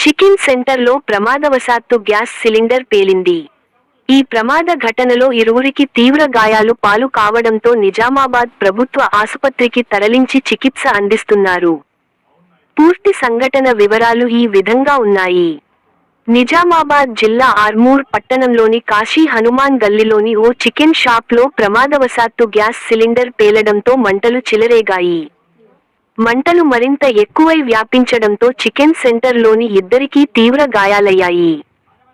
Chicken సెంటర్లో ప్రమాదవశాత్తు gas cylinder పేలింది. ఈ ప్రమాద ఘటనలో ఇరువురికి తీవ్ర గాయాలు పాలు కావడంతో నిజామాబాద్ ప్రభుత్వ ఆసుపత్రికి తరలించి చికిత్స అందిస్తున్నారు. పూర్తి సంఘటన వివరాలు ఈ విధంగా ఉన్నాయి. నిజామాబాద్ జిల్లా ఆర్మూర్ పట్టణంలోని కాశీ హనుమాన్ గల్లీలోని ఓ చికెన్ షాప్లో ప్రమాదవశాత్తు గ్యాస్ సిలిండర్ పేలడంతో మంటలు చెలరేగాయి. మంటలు మరింత ఎక్కువై వ్యాపించడంతో చికెన్ సెంటర్లోని ఇద్దరికీ తీవ్ర గాయాలయ్యాయి.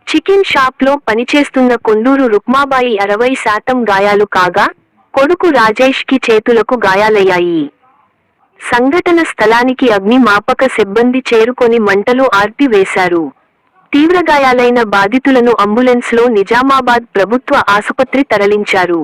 చికెన్ షాప్లో పనిచేస్తున్న కొండూరు రుక్మాబాయి 60% గాయాలు కాగా, కొడుకు రాజేష్ కి చేతులకు గాయాలయ్యాయి. సంఘటన స్థలానికి అగ్నిమాపక సిబ్బంది చేరుకొని మంటలు ఆర్పివేశారు. తీవ్రగాయాలైన బాధితులను అంబులెన్స్లో నిజామాబాద్ ప్రభుత్వ ఆసుపత్రి తరలించారు.